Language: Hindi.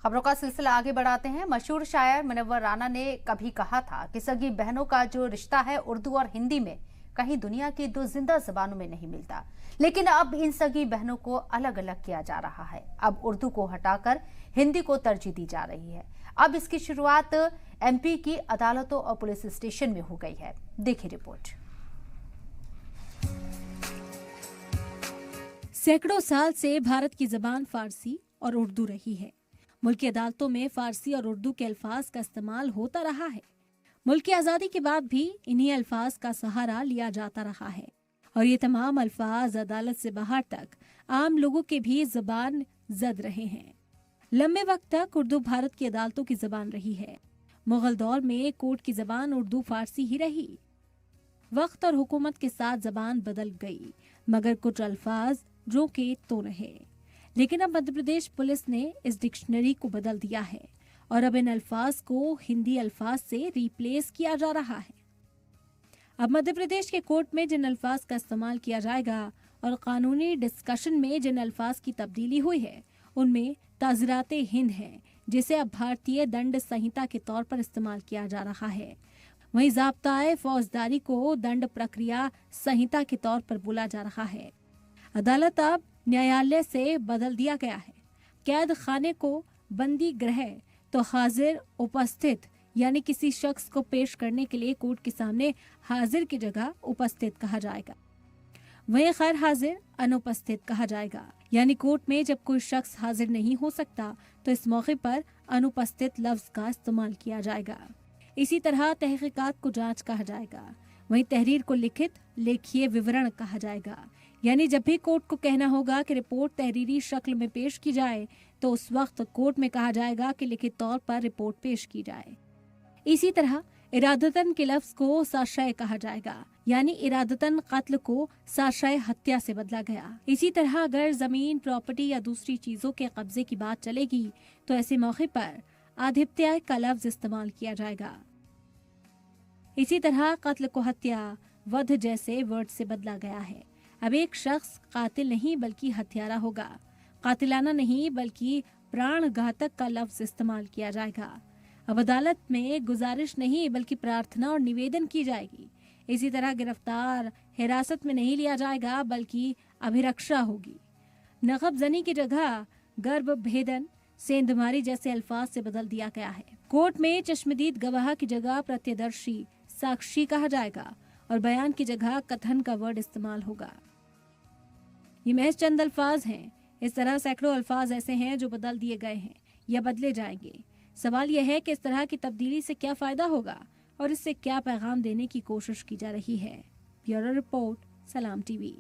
खबरों का सिलसिला आगे बढ़ाते हैं। मशहूर शायर मुनव्वर राना ने कभी कहा था कि सगी बहनों का जो रिश्ता है उर्दू और हिंदी में कहीं दुनिया की दो जिंदा जबानों में नहीं मिलता। लेकिन अब इन सगी बहनों को अलग अलग किया जा रहा है। अब उर्दू को हटाकर हिंदी को तरजीह दी जा रही है। अब इसकी शुरुआत एमपी की अदालतों और पुलिस स्टेशन में हो गई है। देखिए रिपोर्ट। सैकड़ों साल से भारत की जबान फारसी और उर्दू रही है। मुल्क की अदालतों में फारसी और उर्दू के अल्फाज का इस्तेमाल होता रहा है। मुल्क की आजादी के बाद भी इन्हीं अल्फाज का सहारा लिया जाता रहा है और ये तमाम अल्फाज अदालत से बाहर तक आम लोगों के भी जबान जद रहे हैं। लंबे वक्त तक उर्दू भारत की अदालतों की जबान रही है। मुगल दौर में कोर्ट की जबान उर्दू फारसी ही रही। वक्त और हुकूमत के साथ जबान बदल गई, मगर कुछ अल्फाज जो के तो रहे। लेकिन अब मध्य प्रदेश पुलिस ने इस डिक्शनरी को बदल दिया है और अब इन अल्फाज को हिंदी अल्फाज से रिप्लेस किया जा रहा है। अब मध्य प्रदेश के कोर्ट में जिन अल्फाज का इस्तेमाल किया जाएगा और कानूनी डिस्कशन में जिन अल्फाज की तब्दीली हुई है उनमें ताज़राते हिंद है, जिसे अब भारतीय दंड संहिता के तौर पर इस्तेमाल किया जा रहा है। वहीं ज़ाब्ताए फौजदारी को दंड प्रक्रिया संहिता के तौर पर बोला जा रहा है। अदालत अब न्यायालय से बदल दिया गया है। कैद खाने को बंदी गृह तो हाजिर उपस्थित यानी किसी शख्स को पेश करने के लिए कोर्ट के सामने हाजिर की जगह उपस्थित कहा जाएगा। वहीं गैर हाजिर अनुपस्थित कहा जाएगा, यानी कोर्ट में जब कोई शख्स हाजिर नहीं हो सकता तो इस मौके पर अनुपस्थित लफ्ज का इस्तेमाल किया जाएगा। इसी तरह तहकीकात को जांच कहा जाएगा। वहीं तहरीर को लिखित लेखीय विवरण कहा जाएगा, यानी जब भी कोर्ट को कहना होगा कि रिपोर्ट तहरीरी शक्ल में पेश की जाए तो उस वक्त कोर्ट में कहा जाएगा कि लिखित तौर पर रिपोर्ट पेश की जाए। इसी तरह इरादतन के लफ्ज को साशय कहा जाएगा, यानी इरादतन कत्ल को साशय हत्या से बदला गया। इसी तरह अगर जमीन, प्रॉपर्टी या दूसरी चीजों के कब्जे की बात चलेगी तो ऐसे मौके पर आधिपत्य का लफ्ज इस्तेमाल किया जाएगा। इसी तरह कत्ल को हत्या, वध जैसे वर्ड से बदला गया है। अब एक शख्स कातिल नहीं बल्कि हत्यारा होगा। कातिलाना नहीं बल्कि प्राण घातक का लफ्ज इस्तेमाल किया जाएगा। अब अदालत में गुजारिश नहीं बल्कि प्रार्थना और निवेदन की जाएगी। इसी तरह गिरफ्तार हिरासत में नहीं लिया जाएगा बल्कि अभिरक्षा होगी। नकब जनी की जगह गर्भ भेदन, सेंधमारी जैसे अल्फाज से बदल दिया गया है। कोर्ट में चश्मदीद गवाह की जगह प्रत्यदर्शी साक्षी कहा जाएगा और बयान की जगह कथन का वर्ड इस्तेमाल होगा। ये महज चंद अल्फाज हैं। इस तरह सैकड़ों अल्फाज ऐसे हैं जो बदल दिए गए हैं या बदले जाएंगे। सवाल यह है कि इस तरह की तब्दीली से क्या फायदा होगा और इससे क्या पैगाम देने की कोशिश की जा रही है। ब्यूरो रिपोर्ट, सलाम टीवी।